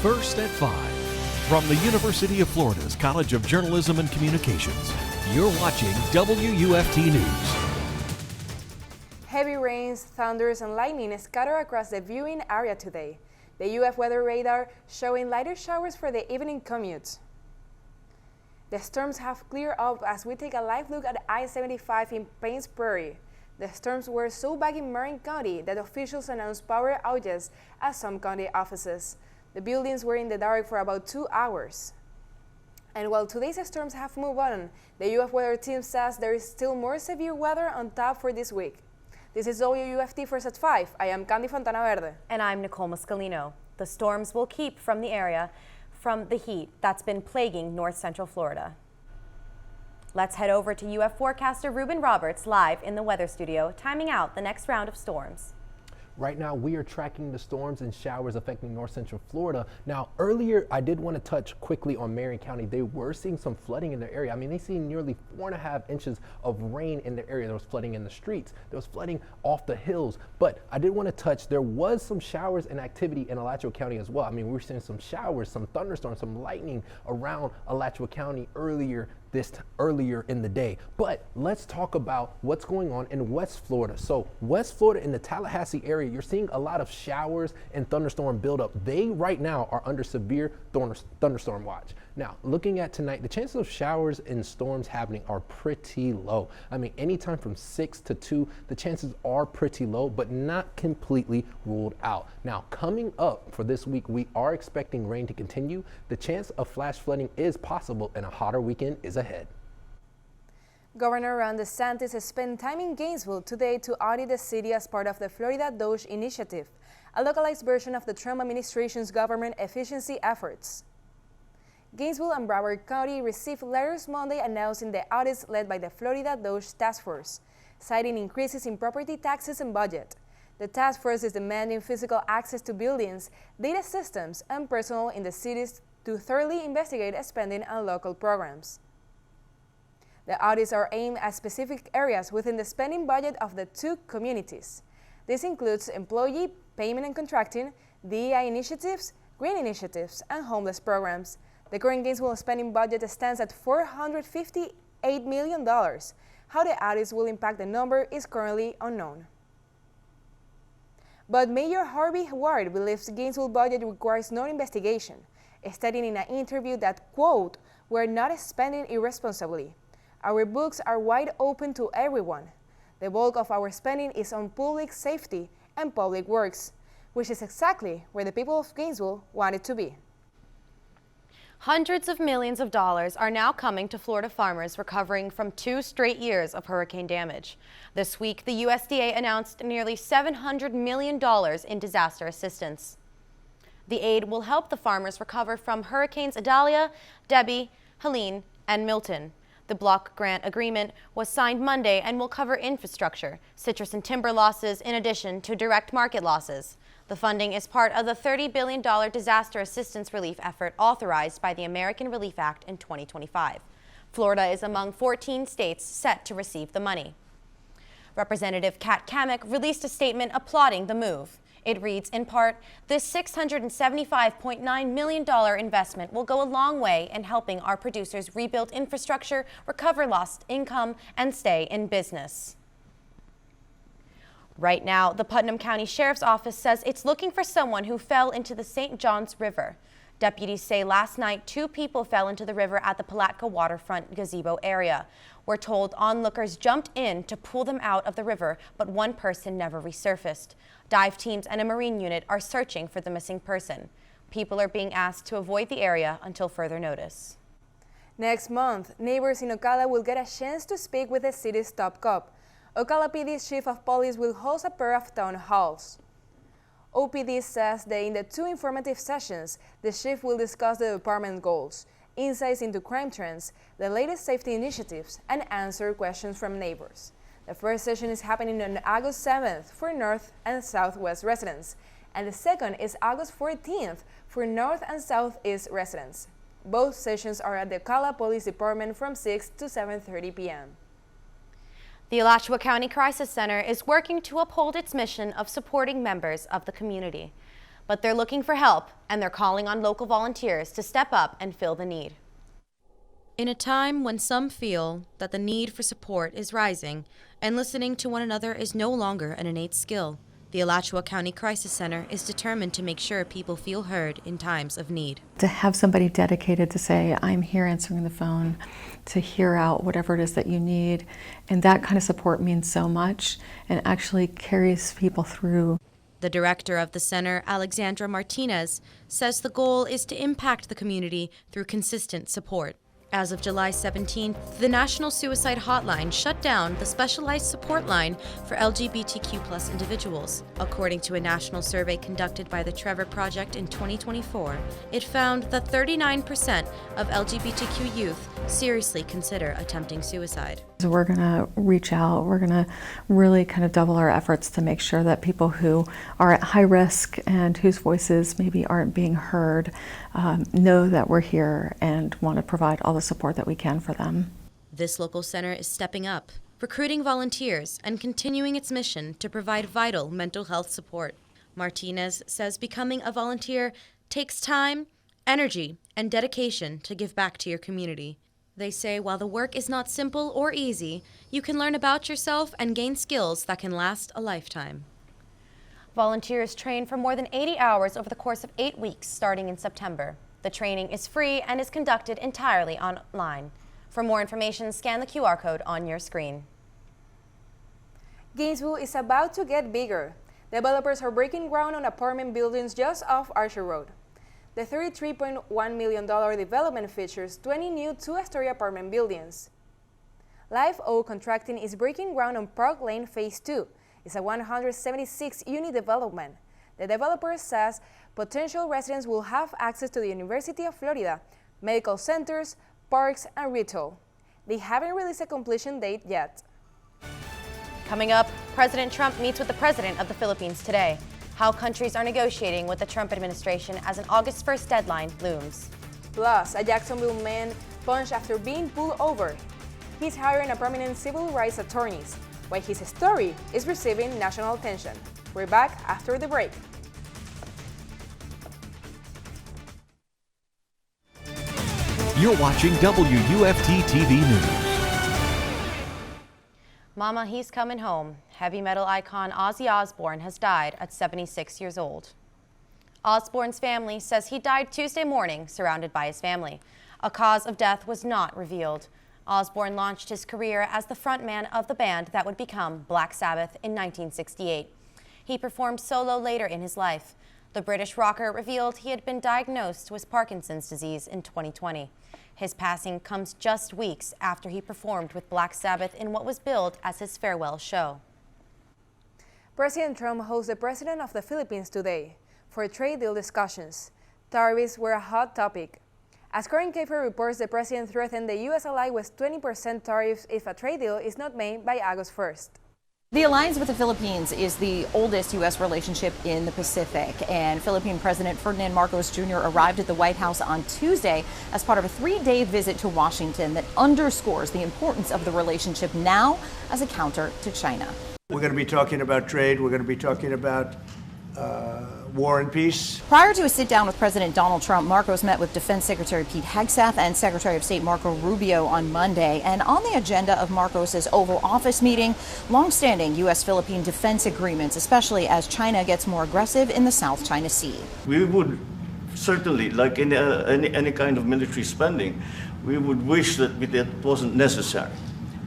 First at 5. From the University of Florida's College of Journalism and Communications, you're watching WUFT News. Heavy rains, thunders, and lightning scatter across the viewing area today. The UF weather radar showing lighter showers for the evening commute. The storms have cleared up as we take a live look at I-75 in Paynes Prairie. The storms were so bad in Marin County that officials announced power outages at some county offices. The buildings were in the dark for about 2 hours. And while today's storms have moved on, the UF weather team says there is still more severe weather on tap for this week. This is WUFT First at 5. I am Fontana Verde. And I'm Nicole Muscolino. The storms will keep from the area from the heat that's been plaguing north central Florida. Let's head over to UF forecaster Reuben Roberts live in the weather studio, timing out the next round of storms. Right now, we are tracking the storms and showers affecting north central Florida. Now, earlier, I did want to touch quickly on Marin County. They were seeing some flooding in their area. I mean, they seen nearly 4.5 inches of rain in their area. There was flooding in the streets. There was flooding off the hills. But I did want to touch, there was some showers and activity in Alachua County as well. I mean, we were seeing some showers, some thunderstorms, some lightning around Alachua County earlier in the day. But let's talk about what's going on in West Florida. So West Florida in the Tallahassee area, you're seeing a lot of showers and thunderstorm buildup. They right now are under severe thunderstorm watch. Now, looking at tonight, the chances of showers and storms happening are pretty low. I mean, anytime from 6 to 2, the chances are pretty low, but not completely ruled out. Now, coming up for this week, we are expecting rain to continue. The chance of flash flooding is possible, and a hotter weekend is ahead. Governor Ron DeSantis spent time in Gainesville today to audit the city as part of the Florida DOGE initiative, a localized version of the Trump administration's government efficiency efforts. Gainesville and Broward County received letters Monday announcing the audits led by the Florida DOGE Task Force, citing increases in property taxes and budget. The task force is demanding physical access to buildings, data systems, and personnel in the cities to thoroughly investigate spending and local programs. The audits are aimed at specific areas within the spending budget of the two communities. This includes employee, payment and contracting, DEI initiatives, green initiatives, and homeless programs. The current Gainesville spending budget stands at $458 million. How the audits will impact the number is currently unknown. But Mayor Harvey Ward believes the Gainesville budget requires no investigation, stating in an interview that, quote, "We're not spending irresponsibly. Our books are wide open to everyone. The bulk of our spending is on public safety and public works, which is exactly where the people of Gainesville want it to be." Hundreds of millions of dollars are now coming to Florida farmers recovering from 2 straight years of hurricane damage. This week, the USDA announced nearly $700 million in disaster assistance. The aid will help the farmers recover from Hurricanes Idalia, Debbie, Helene, and Milton. The block grant agreement was signed Monday and will cover infrastructure, citrus and timber losses in addition to direct market losses. The funding is part of the $30 billion disaster assistance relief effort authorized by the American Relief Act in 2025. Florida is among 14 states set to receive the money. Representative Kat Kamek released a statement applauding the move. It reads, in part, "This $675.9 million investment will go a long way in helping our producers rebuild infrastructure, recover lost income, and stay in business." Right now, the Putnam County Sheriff's Office says it's looking for someone who fell into the St. Johns River. Deputies say last night 2 people fell into the river at the Palatka waterfront gazebo area. We're told onlookers jumped in to pull them out of the river, but one person never resurfaced. Dive teams and a marine unit are searching for the missing person. People are being asked to avoid the area until further notice. Next month, neighbors in Ocala will get a chance to speak with the city's top cop. Ocala PD's Chief of Police will host a pair of town halls. OPD says that in the 2 informative sessions, the chief will discuss the department goals, insights into crime trends, the latest safety initiatives, and answer questions from neighbors. The first session is happening on August 7th for North and Southwest residents, and the second is August 14th for North and Southeast residents. Both sessions are at the Ocala Police Department from 6 to 7:30 p.m. The Alachua County Crisis Center is working to uphold its mission of supporting members of the community. But they're looking for help, and they're calling on local volunteers to step up and fill the need. In a time when some feel that the need for support is rising and listening to one another is no longer an innate skill, the Alachua County Crisis Center is determined to make sure people feel heard in times of need. To have somebody dedicated to say, I'm here answering the phone, to hear out whatever it is that you need, and that kind of support means so much and actually carries people through. The director of the center, Alexandra Martinez, says the goal is to impact the community through consistent support. As of July 17th, the National Suicide Hotline shut down the specialized support line for LGBTQ+ individuals. According to a national survey conducted by the Trevor Project in 2024, it found that 39% of LGBTQ youth seriously consider attempting suicide. So we're going to reach out, we're going to really kind of double our efforts to make sure that people who are at high risk and whose voices maybe aren't being heard know that we're here and want to provide all the support that we can for them. This local center is stepping up, recruiting volunteers and continuing its mission to provide vital mental health support. Martinez says becoming a volunteer takes time, energy, and dedication to give back to your community. They say while the work is not simple or easy, you can learn about yourself and gain skills that can last a lifetime. Volunteers train for more than 80 hours over the course of 8 weeks starting in September. The training is free and is conducted entirely online. For more information, scan the QR code on your screen. Gainesville is about to get bigger. Developers are breaking ground on apartment buildings just off Archer Road. The $33.1 million development features 20 new two-story apartment buildings. Live Oak Contracting is breaking ground on Park Lane Phase 2. It's a 176-unit development. The developer says potential residents will have access to the University of Florida, medical centers, parks, and retail. They haven't released a completion date yet. Coming up, President Trump meets with the President of the Philippines today. How countries are negotiating with the Trump administration as an August 1st deadline looms. Plus, a Jacksonville man punched after being pulled over. He's hiring a prominent civil rights attorney, while his story is receiving national attention. We're back after the break. You're watching WUFT-TV News. Mama, he's coming home. Heavy metal icon Ozzy Osbourne has died at 76 years old. Osbourne's family says he died Tuesday morning, surrounded by his family. A cause of death was not revealed. Osbourne launched his career as the frontman of the band that would become Black Sabbath in 1968. He performed solo later in his life. The British rocker revealed he had been diagnosed with Parkinson's disease in 2020. His passing comes just weeks after he performed with Black Sabbath in what was billed as his farewell show. President Trump hosts the President of the Philippines today for trade deal discussions. Tariffs were a hot topic. As current KFIR reports, the President threatened the U.S. ally with 20% tariffs if a trade deal is not made by August 1st. The alliance with the Philippines is the oldest U.S. relationship in the Pacific, and Philippine President Ferdinand Marcos Jr. arrived at the White House on Tuesday as part of a 3-day visit to Washington that underscores the importance of the relationship now as a counter to China. We're going to be talking about trade. We're going to be talking about war and peace. Prior to a sit-down with President Donald Trump, Marcos met with Defense Secretary Pete Hegseth and Secretary of State Marco Rubio on Monday. And on the agenda of Marcos's Oval Office meeting, long-standing U.S.-Philippine defense agreements, especially as China gets more aggressive in the South China Sea. We would certainly, like in any kind of military spending, we would wish that it wasn't necessary,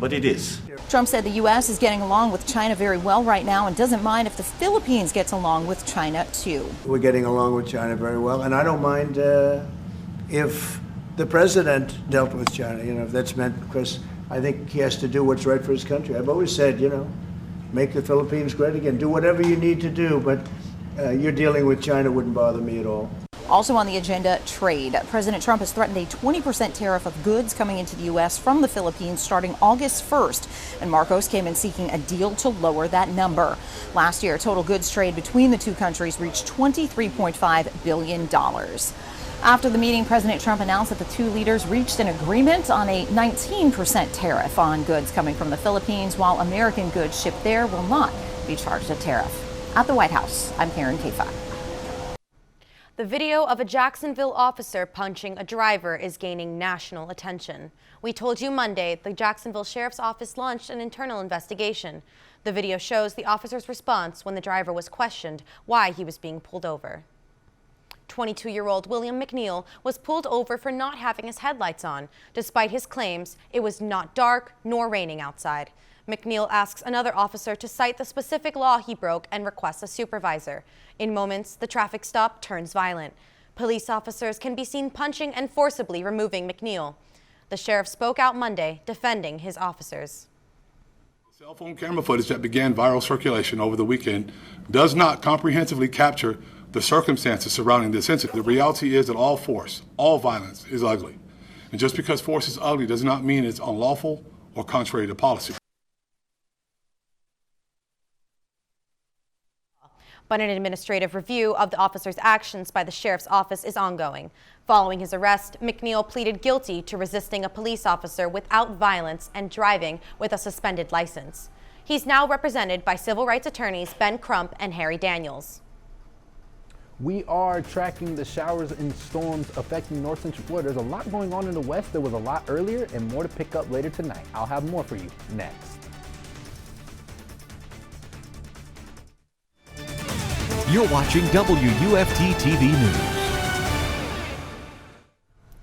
but it is. Trump said the U.S. is getting along with China very well right now and doesn't mind if the Philippines gets along with China, too. We're getting along with China very well, and I don't mind if the president dealt with China, if that's meant, because I think he has to do what's right for his country. I've always said, make the Philippines great again. Do whatever you need to do, but you're dealing with China wouldn't bother me at all. Also on the agenda, trade. President Trump has threatened a 20% tariff of goods coming into the U.S. from the Philippines starting August 1st, and Marcos came in seeking a deal to lower that number. Last year, total goods trade between the two countries reached $23.5 billion. After the meeting, President Trump announced that the two leaders reached an agreement on a 19% tariff on goods coming from the Philippines, while American goods shipped there will not be charged a tariff. At the White House, I'm Karen K5. The video of a Jacksonville officer punching a driver is gaining national attention. We told you Monday the Jacksonville Sheriff's Office launched an internal investigation. The video shows the officer's response when the driver was questioned why he was being pulled over. 22-year-old William McNeil was pulled over for not having his headlights on, despite his claims it was not dark nor raining outside. McNeil asks another officer to cite the specific law he broke and requests a supervisor. In moments, the traffic stop turns violent. Police officers can be seen punching and forcibly removing McNeil. The sheriff spoke out Monday, defending his officers. Cell phone camera footage that began viral circulation over the weekend does not comprehensively capture the circumstances surrounding this incident. The reality is that all force, all violence is ugly. And just because force is ugly does not mean it's unlawful or contrary to policy. But an administrative review of the officer's actions by the sheriff's office is ongoing. Following his arrest, McNeil pleaded guilty to resisting a police officer without violence and driving with a suspended license. He's now represented by civil rights attorneys Ben Crump and Harry Daniels. We are tracking the showers and storms affecting north central Florida. There's a lot going on in the west. There was a lot earlier and more to pick up later tonight. I'll have more for you next. You're watching WUFT-TV News.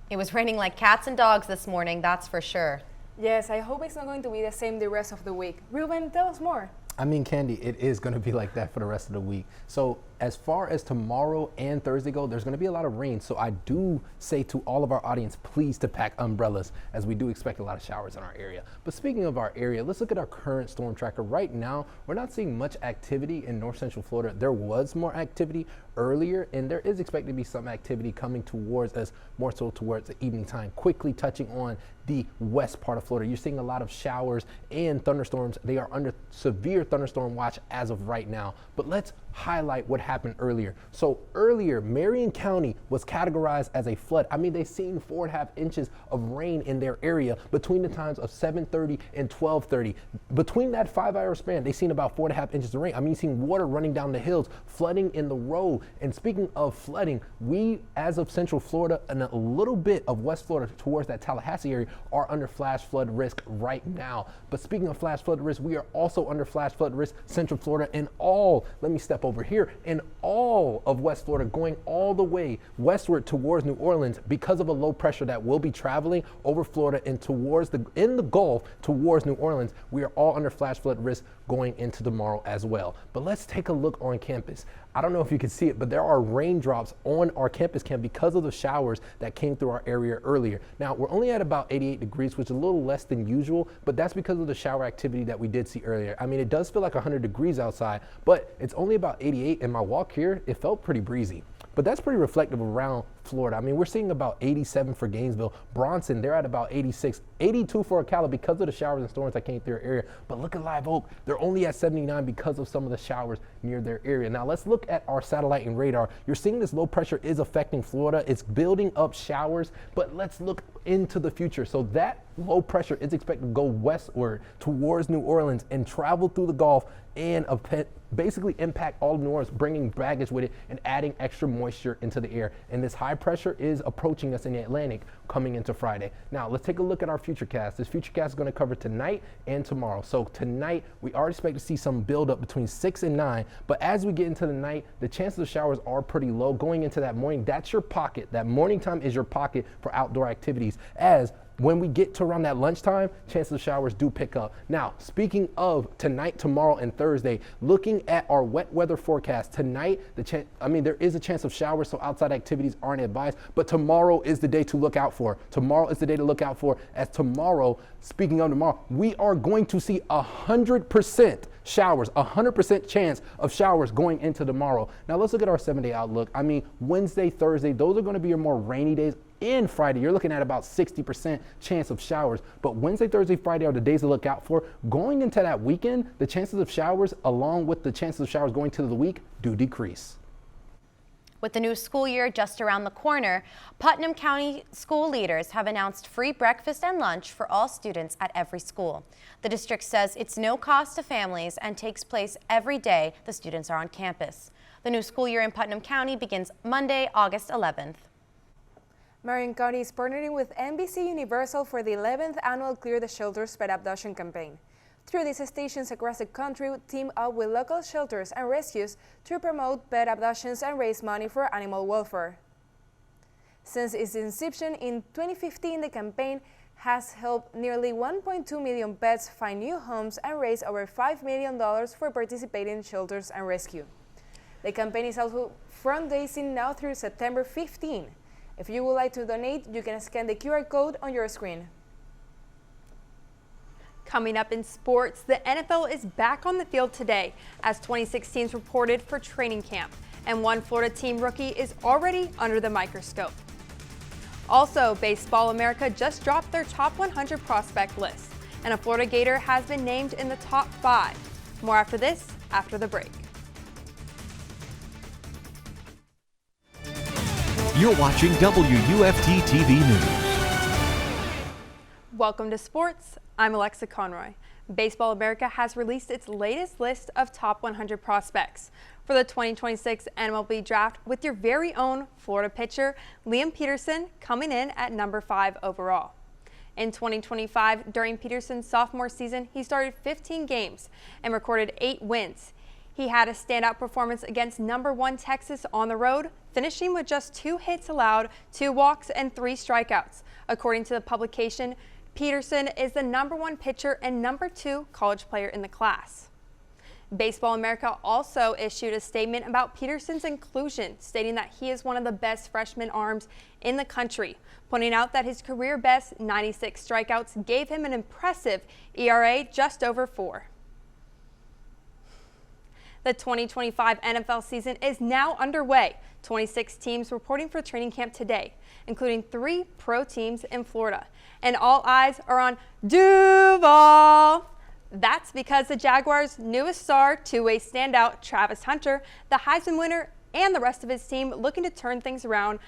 It was raining like cats and dogs this morning, that's for sure. Yes, I hope it's not going to be the same the rest of the week. Reuben, tell us more. I mean, Candy, it is going to be like that for the rest of the week. So as far as tomorrow and Thursday go, there's going to be a lot of rain. So I do say to all of our audience, please to pack umbrellas, as we do expect a lot of showers in our area. But speaking of our area, let's look at our current storm tracker. Right now, we're not seeing much activity in north central Florida. There was more activity earlier, and there is expected to be some activity coming towards us, more so towards the evening time. Quickly touching on the west part of Florida, you're seeing a lot of showers and thunderstorms. They are under severe thunderstorm watch as of right now. But let's highlight what happened earlier. So earlier, Marion County was categorized as a flood. I mean, they've seen 4.5 inches of rain in their area between the times of 7:30 and 12:30. Between that 5-hour span, they've seen about 4.5 inches of rain. I mean, you've seen water running down the hills, flooding in the road. And speaking of flooding, we, as of Central Florida and a little bit of West Florida towards that Tallahassee area, are under flash flood risk right now. But speaking of flash flood risk, we are also under flash flood risk Central Florida and all, let me step over here, in all of West Florida, going all the way westward towards New Orleans because of a low pressure that will be traveling over Florida and towards in the Gulf towards New Orleans. We are all under flash flood risk going into tomorrow as well. But let's take a look on campus. I don't know if you can see it, but there are raindrops on our campus cam because of the showers that came through our area earlier. Now, we're only at about 88 degrees, which is a little less than usual, but that's because of the shower activity that we did see earlier. I mean, it does feel like 100 degrees outside, but it's only about 88, and my walk here, it felt pretty breezy. But that's pretty reflective around Florida. I mean, we're seeing about 87 for Gainesville. Bronson, they're at about 86, 82 for Ocala because of the showers and storms that came through our area. But look at Live Oak. They're only at 79 because of some of the showers near their area. Now, let's look at our satellite and radar. You're seeing this low pressure is affecting Florida. It's building up showers, but let's look into the future. So that low pressure is expected to go westward towards New Orleans and travel through the Gulf and basically impact all of New Orleans, bringing baggage with it and adding extra moisture into the air. And this high pressure is approaching us in the Atlantic coming into Friday. Now, let's take a look at our futurecast. This futurecast is going to cover tonight and tomorrow. So tonight, we are expected to see some buildup between 6 and 9. But as we get into the night, the chances of showers are pretty low. Going into that morning, that's your pocket. That morning time is your pocket for outdoor activities. As when we get to around that lunchtime, chances of showers do pick up. Now, speaking of tonight, tomorrow, and Thursday, looking at our wet weather forecast tonight, there is a chance of showers, so outside activities aren't advised, but tomorrow is the day to look out for. Tomorrow is the day to look out for, as tomorrow, speaking of tomorrow, we are going to see 100% showers, 100% chance of showers going into tomorrow. Now, let's look at our 7-day outlook. I mean, Wednesday, Thursday, those are going to be your more rainy days. In Friday, you're looking at about 60% chance of showers. But Wednesday, Thursday, Friday are the days to look out for. Going into that weekend, the chances of showers, along with the chances of showers going into the week, do decrease. With the new school year just around the corner, Putnam County school leaders have announced free breakfast and lunch for all students at every school. The district says it's no cost to families and takes place every day the students are on campus. The new school year in Putnam County begins Monday, August 11th. Marion County is partnering with NBC Universal for the 11th annual Clear the Shelters Pet Abduction campaign. Through these stations across the country team up with local shelters and rescues to promote pet abductions and raise money for animal welfare. Since its inception in 2015, the campaign has helped nearly 1.2 million pets find new homes and raise over $5 million for participating shelters and rescue. The campaign is also fundraising now through September 15. If you would like to donate, you can scan the QR code on your screen. Coming up in sports, the NFL is back on the field today as 26 teams reported for training camp, and one Florida team rookie is already under the microscope. Also, Baseball America just dropped their top 100 prospect list, and a Florida Gator has been named in the top 5. More after this, after the break. You're watching WUFT-TV News. Welcome to sports. I'm Alexa Conroy. Baseball America has released its latest list of top 100 prospects for the 2026 MLB draft, with your very own Florida pitcher Liam Peterson coming in at number 5 overall. In 2025, during Peterson's sophomore season, he started 15 games and recorded 8 wins. He had a standout performance against number 1 Texas on the road, finishing with just 2 hits allowed, 2 walks, and 3 strikeouts. According to the publication, Peterson is the number 1 pitcher and number 2 college player in the class. Baseball America also issued a statement about Peterson's inclusion, stating that he is one of the best freshman arms in the country, pointing out that his career best 96 strikeouts gave him an impressive ERA just over 4. The 2025 NFL season is now underway. 26 teams reporting for training camp today, including 3 pro teams in Florida. And all eyes are on Duval. That's because the Jaguars' newest star, two-way standout Travis Hunter, the Heisman winner, and the rest of his team looking to turn things around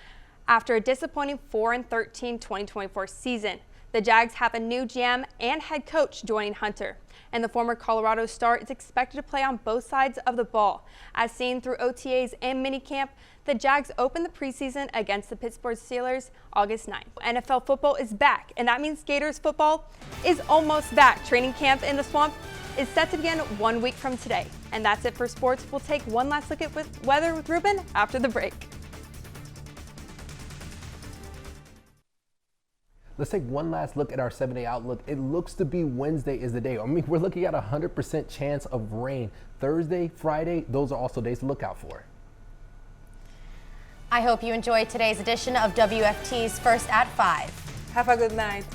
after a disappointing 4-13 2024 season. The Jags have a new GM and head coach joining Hunter, and the former Colorado star is expected to play on both sides of the ball. As seen through OTAs and minicamp, the Jags open the preseason against the Pittsburgh Steelers August 9th. NFL football is back, and that means Gators football is almost back. Training camp in the Swamp is set to begin 1 week from today. And that's it for sports. We'll take one last look at weather with Reuben after the break. Let's take one last look at our 7-day outlook. It looks to be Wednesday is the day. I mean, we're looking at a 100% chance of rain. Thursday, Friday, those are also days to look out for. I hope you enjoyed today's edition of WFT's First at 5. Have a good night.